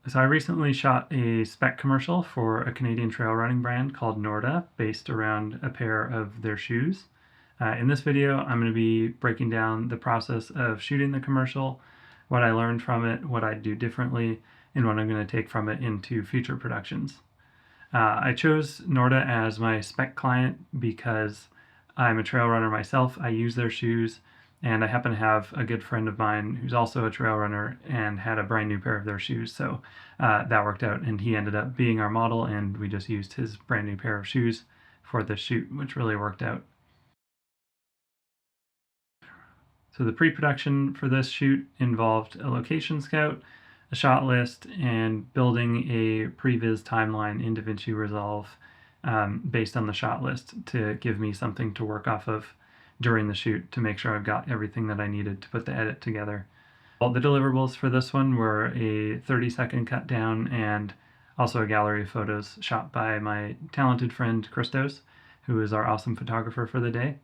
So I recently shot a spec commercial for a Canadian trail running brand called Norda, based around a pair of their shoes. In this video, I'm going to be breaking down the process of shooting the commercial, what I learned from it, what I'd do differently, and what I'm going to take from it into future productions. I chose Norda as my spec client because I'm a trail runner myself. I use their shoes, and I happen to have a good friend of mine who's also a trail runner and had a brand new pair of their shoes. So that worked out, and he ended up being our model, and we just used his brand new pair of shoes for this shoot, which really worked out. So the pre-production for this shoot involved a location scout, a shot list, and building a previs timeline in DaVinci Resolve based on the shot list to give me something to work off of during the shoot to make sure I've got everything that I needed to put the edit together. All the deliverables for this one were a 30-second cut down and also a gallery of photos shot by my talented friend Christos, who is our awesome photographer for the day.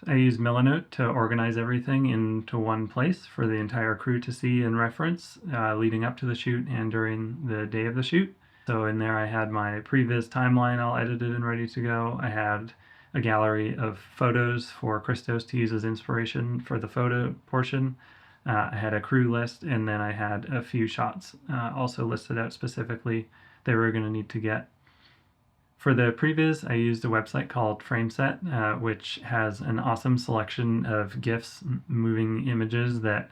I use Milanote to organize everything into one place for the entire crew to see and reference leading up to the shoot and during the day of the shoot. So in there I had my previs timeline all edited and ready to go. I had a gallery of photos for Christos to use as inspiration for the photo portion. I had a crew list, and then I had a few shots also listed out specifically they were going to need to get. For the previs, I used a website called Frameset, which has an awesome selection of GIFs, moving images that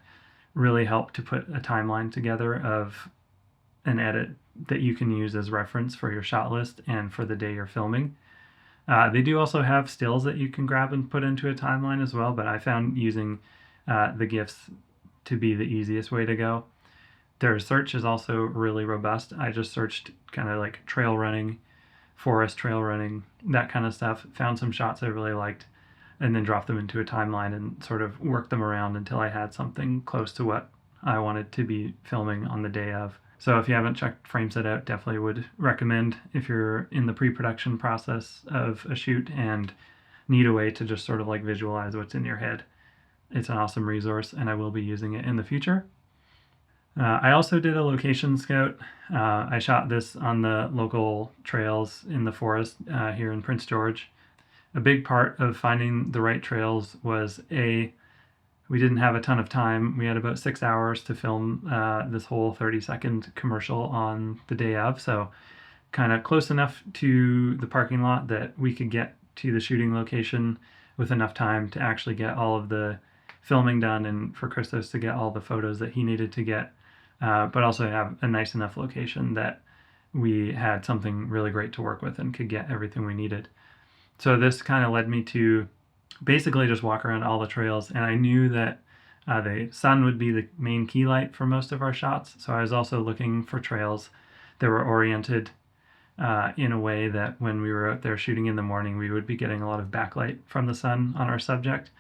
really help to put a timeline together of an edit that you can use as reference for your shot list and for the day you're filming. They do also have stills that you can grab and put into a timeline as well, but I found using the GIFs to be the easiest way to go. Their search is also really robust. I just searched kind of like trail running, forest trail running, that kind of stuff, found some shots I really liked, and then dropped them into a timeline and sort of worked them around until I had something close to what I wanted to be filming on the day of. So if you haven't checked Frameset out, definitely would recommend if you're in the pre-production process of a shoot and need a way to just sort of like visualize what's in your head. It's an awesome resource, and I will be using it in the future. I also did a location scout. I shot this on the local trails in the forest here in Prince George. A big part of finding the right trails was we didn't have a ton of time. We had about 6 hours to film this whole 30-second commercial on the day of, so kind of close enough to the parking lot that we could get to the shooting location with enough time to actually get all of the filming done and for Christos to get all the photos that he needed to get, but also have a nice enough location that we had something really great to work with and could get everything we needed. So this kind of led me to basically just walk around all the trails, and I knew that the sun would be the main key light for most of our shots, so I was also looking for trails that were oriented in a way that when we were out there shooting in the morning, we would be getting a lot of backlight from the sun on our subject.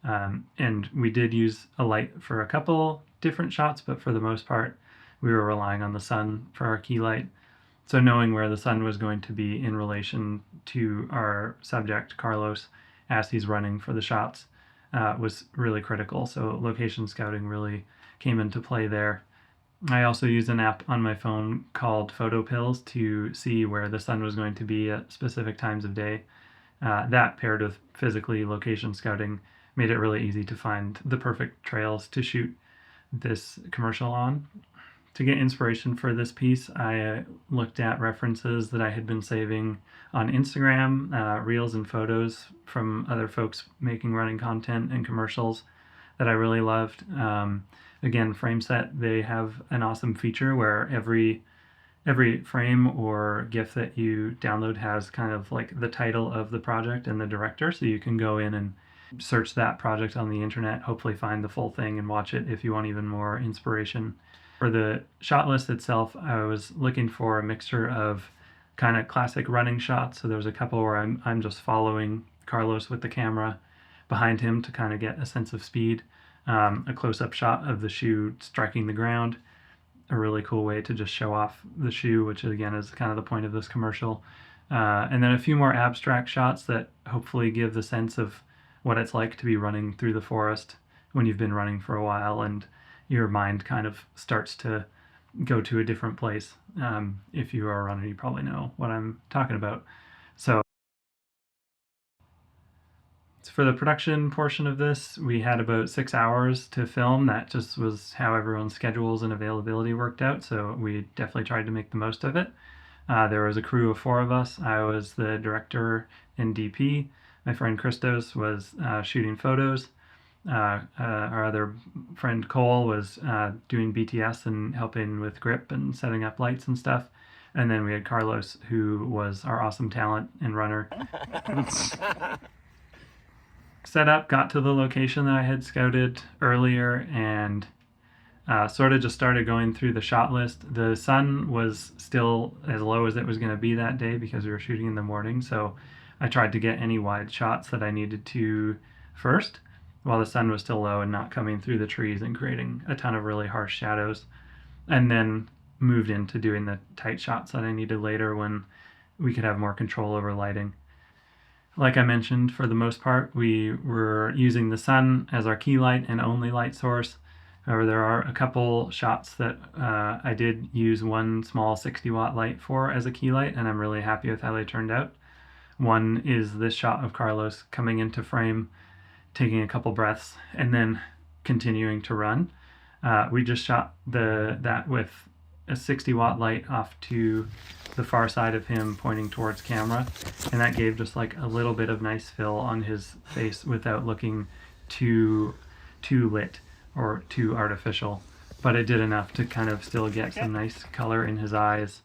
And we did use a light for a couple different shots, but for the most part, we were relying on the sun for our key light. So knowing where the sun was going to be in relation to our subject, Carlos, as he's running for the shots, was really critical. So location scouting really came into play there. I also used an app on my phone called Photo Pills to see where the sun was going to be at specific times of day. That paired with physically location scouting made it really easy to find the perfect trails to shoot this commercial on. To get inspiration for this piece, I looked at references that I had been saving on Instagram, reels and photos from other folks making running content and commercials that I really loved. Again, Frameset, they have an awesome feature where every frame or GIF that you download has kind of like the title of the project and the director, so you can go in and search that project on the internet, hopefully find the full thing and watch it if you want even more inspiration. For the shot list itself, I was looking for a mixture of kind of classic running shots, so there's a couple where I'm just following Carlos with the camera behind him to kind of get a sense of speed, a close-up shot of the shoe striking the ground, a really cool way to just show off the shoe, which again is kind of the point of this commercial, and then a few more abstract shots that hopefully give the sense of what it's like to be running through the forest when you've been running for a while and your mind kind of starts to go to a different place. If you are a runner, you probably know what I'm talking about. So for the production portion of this, we had about 6 hours to film. That just was how everyone's schedules and availability worked out, so we definitely tried to make the most of it. There was a crew of 4 of us. I was the director and DP. My friend Christos was shooting photos. Our other friend Cole was doing BTS and helping with grip and setting up lights and stuff. And then we had Carlos, who was our awesome talent and runner. Set up, got to the location that I had scouted earlier, and sort of just started going through the shot list. The sun was still as low as it was going to be that day because we were shooting in the morning, so I tried to get any wide shots that I needed to first while the sun was still low and not coming through the trees and creating a ton of really harsh shadows, and then moved into doing the tight shots that I needed later when we could have more control over lighting. Like I mentioned, for the most part, we were using the sun as our key light and only light source. However, there are a couple shots that I did use one small 60-watt light for as a key light, and I'm really happy with how they turned out. One is this shot of Carlos coming into frame, taking a couple breaths, and then continuing to run. We just shot that with a 60-watt light off to the far side of him pointing towards camera, and that gave just like a little bit of nice fill on his face without looking too lit or too artificial, but it did enough to kind of still get some nice color in his eyes.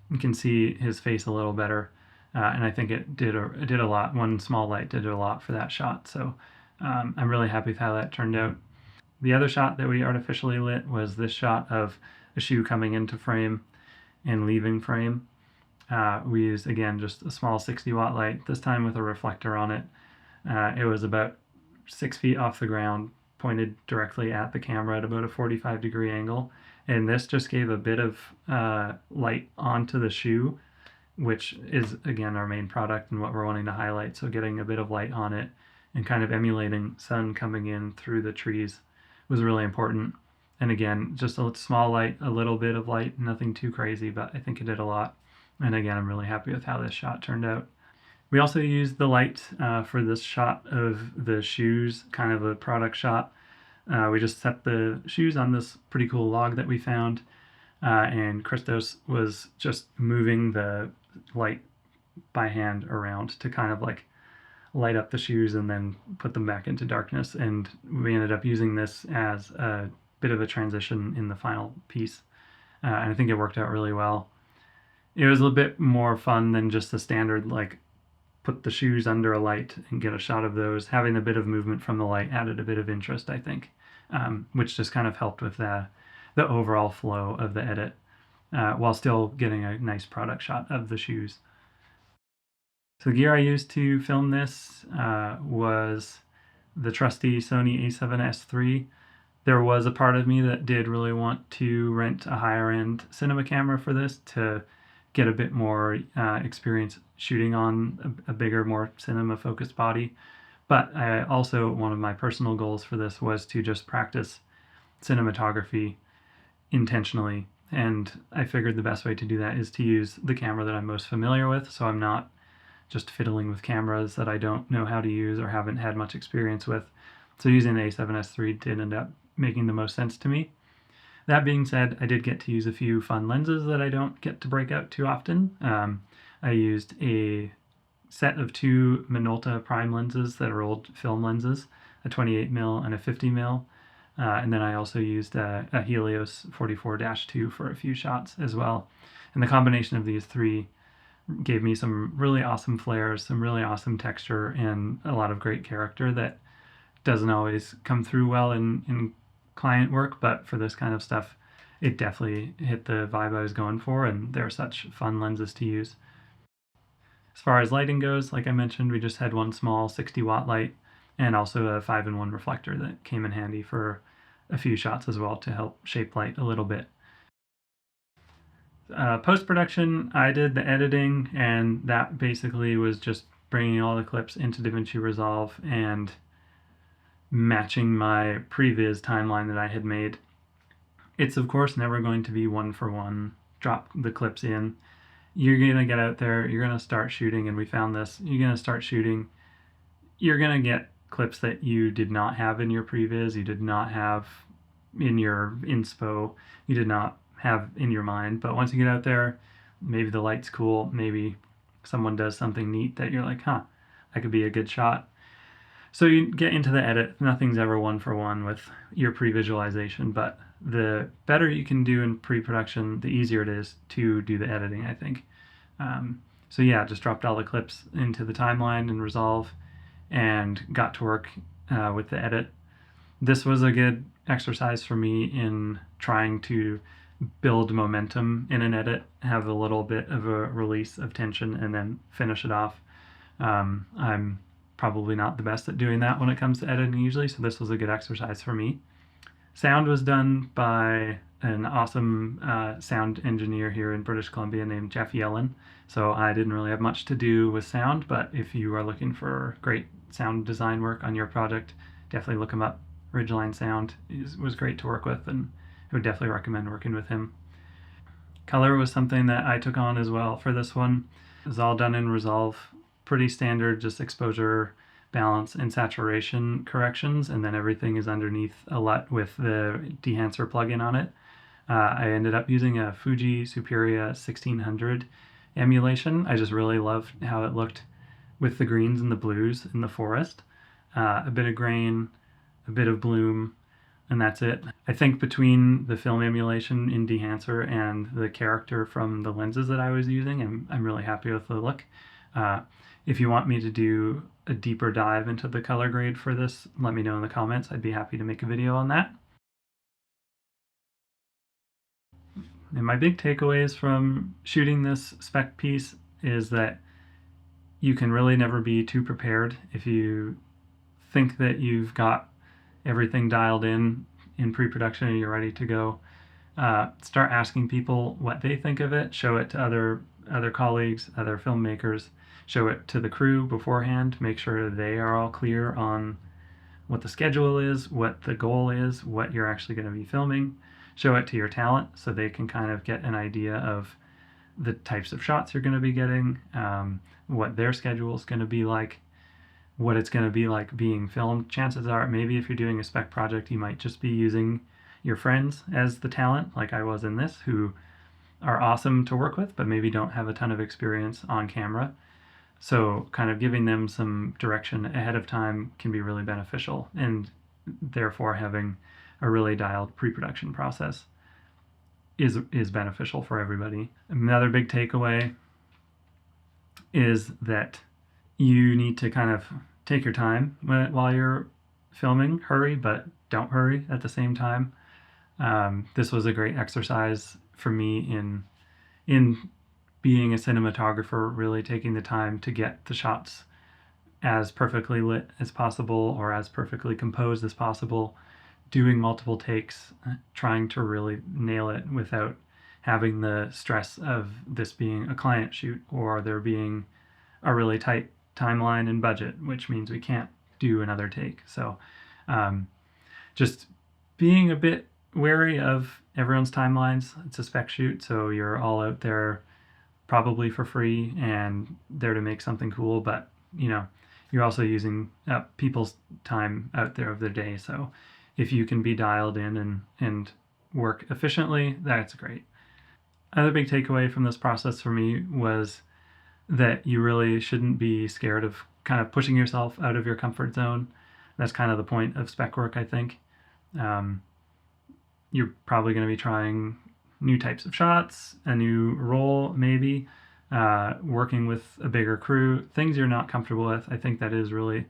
You can see his face a little better, and I think it did a lot. One small light did a lot for that shot, so I'm really happy with how that turned out. The other shot that we artificially lit was this shot of a shoe coming into frame and leaving frame. We used, again, just a small 60-watt light, this time with a reflector on it. It was about 6 feet off the ground, pointed directly at the camera at about a 45-degree angle. And this just gave a bit of light onto the shoe, which is, again, our main product and what we're wanting to highlight. So getting a bit of light on it and kind of emulating sun coming in through the trees was really important. And again, just a small light, a little bit of light, nothing too crazy, but I think it did a lot. And again, I'm really happy with how this shot turned out. We also used the light for this shot of the shoes, kind of a product shot. We just set the shoes on this pretty cool log that we found, and Christos was just moving the light by hand around to kind of like light up the shoes and then put them back into darkness. And we ended up using this as a bit of a transition in the final piece, and I think it worked out really well. It was a little bit more fun than just the standard like put the shoes under a light and get a shot of those. Having a bit of movement from the light added a bit of interest, I think, which just kind of helped with the overall flow of the edit, while still getting a nice product shot of the shoes. So the gear I used to film this was the trusty Sony a7S III. There was a part of me that did really want to rent a higher-end cinema camera for this to get a bit more experience shooting on a bigger, more cinema-focused body. But one of my personal goals for this was to just practice cinematography intentionally. And I figured the best way to do that is to use the camera that I'm most familiar with, so I'm not just fiddling with cameras that I don't know how to use or haven't had much experience with. So using the a7S III did end up making the most sense to me. That being said, I did get to use a few fun lenses that I don't get to break out too often. I used a set of 2 Minolta prime lenses that are old film lenses, a 28mm and a 50mm. And then I also used a Helios 44-2 for a few shots as well. And the combination of these 3 gave me some really awesome flares, some really awesome texture, and a lot of great character that doesn't always come through well in client work, but for this kind of stuff, it definitely hit the vibe I was going for, and they're such fun lenses to use. As far as lighting goes, like I mentioned, we just had one small 60-watt light and also a 5-in-1 reflector that came in handy for a few shots as well to help shape light a little bit. Post-production, I did the editing, and that basically was just bringing all the clips into DaVinci Resolve and matching my previous timeline that I had made. It's of course never going to be one for one. Drop the clips in. You're going to get out there, you're going to start shooting, and we found this. You're going to start shooting. You're going to get clips that you did not have in your previs, you did not have in your inspo, you did not have in your mind. But once you get out there, maybe the light's cool, maybe someone does something neat that you're like, huh, that could be a good shot. So you get into the edit. Nothing's ever one for one with your pre-visualization, but the better you can do in pre-production, the easier it is to do the editing, I think. So yeah, just dropped all the clips into the timeline in Resolve and got to work with the edit. This was a good exercise for me in trying to build momentum in an edit, have a little bit of a release of tension, and then finish it off. I'm probably not the best at doing that when it comes to editing usually, so this was a good exercise for me. Sound was done by an awesome sound engineer here in British Columbia named Jeff Yellen, so I didn't really have much to do with sound, but if you are looking for great sound design work on your project, definitely look him up. Ridgeline Sound was great to work with, and I would definitely recommend working with him. Color was something that I took on as well for this one. It was all done in Resolve. Pretty standard, just exposure, balance, and saturation corrections, and then everything is underneath a LUT with the Dehancer plugin on it. I ended up using a Fuji Superia 1600 emulation. I just really loved how it looked with the greens and the blues in the forest. A bit of grain, a bit of bloom, and that's it. I think between the film emulation in Dehancer and the character from the lenses that I was using, I'm really happy with the look. If you want me to do a deeper dive into the color grade for this, let me know in the comments. I'd be happy to make a video on that. And my big takeaways from shooting this spec piece is that you can really never be too prepared. If you think that you've got everything dialed in pre-production and you're ready to go, start asking people what they think of it, show it to other colleagues, other filmmakers, show it to the crew beforehand, make sure they are all clear on what the schedule is, what the goal is, what you're actually going to be filming. Show it to your talent so they can kind of get an idea of the types of shots you're going to be getting, what their schedule is going to be like, what it's going to be like being filmed. Chances are, maybe if you're doing a spec project, you might just be using your friends as the talent, like I was in this, who are awesome to work with, but maybe don't have a ton of experience on camera. So kind of giving them some direction ahead of time can be really beneficial, and therefore having a really dialed pre-production process is beneficial for everybody. Another big takeaway is that you need to kind of take your time while you're filming. Hurry, but don't hurry at the same time. This was a great exercise for me in being a cinematographer, really taking the time to get the shots as perfectly lit as possible or as perfectly composed as possible, doing multiple takes, trying to really nail it without having the stress of this being a client shoot or there being a really tight timeline and budget, which means we can't do another take. So just being a bit wary of everyone's timelines. It's a spec shoot, so you're all out there probably for free and there to make something cool, but you're also using up people's time out there of their day. So if you can be dialed in and work efficiently, that's great. Another big takeaway from this process for me was that you really shouldn't be scared of kind of pushing yourself out of your comfort zone. That's kind of the point of spec work, I think. You're probably going to be trying new types of shots, a new role maybe, working with a bigger crew, things you're not comfortable with. I think that is really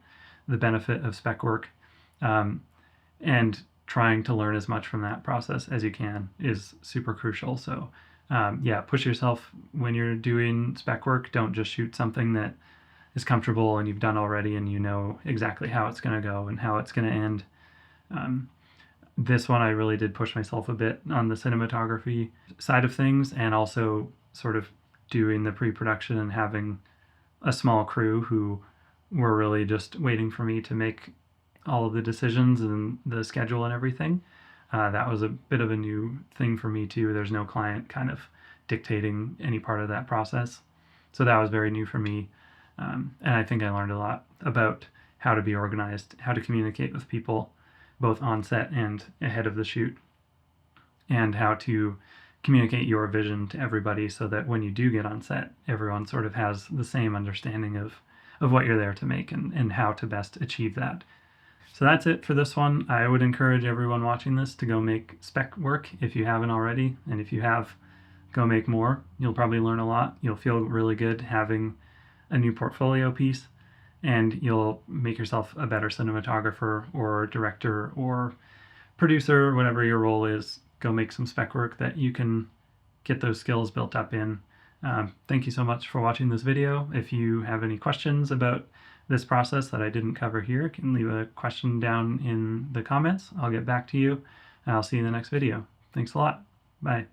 the benefit of spec work. And trying to learn as much from that process as you can is super crucial. So push yourself when you're doing spec work. Don't just shoot something that is comfortable and you've done already and you know exactly how it's going to go and how it's going to end. This one I really did push myself a bit on the cinematography side of things, and also sort of doing the pre-production and having a small crew who were really just waiting for me to make all of the decisions and the schedule and everything. That was a bit of a new thing for me too. There's no client kind of dictating any part of that process. So that was very new for me. And I think I learned a lot about how to be organized, how to communicate with people, both on set and ahead of the shoot, and how to communicate your vision to everybody so that when you do get on set, everyone sort of has the same understanding of what you're there to make and how to best achieve that. So that's it for this one. I would encourage everyone watching this to go make spec work if you haven't already. And if you have, go make more. You'll probably learn a lot. You'll feel really good having a new portfolio piece, and you'll make yourself a better cinematographer or director or producer, whatever your role is. Go make some spec work that you can get those skills built up in. Thank you so much for watching this video. If you have any questions about this process that I didn't cover here, you can leave a question down in the comments. I'll get back to you. I'll see you in the next video. Thanks a lot. Bye.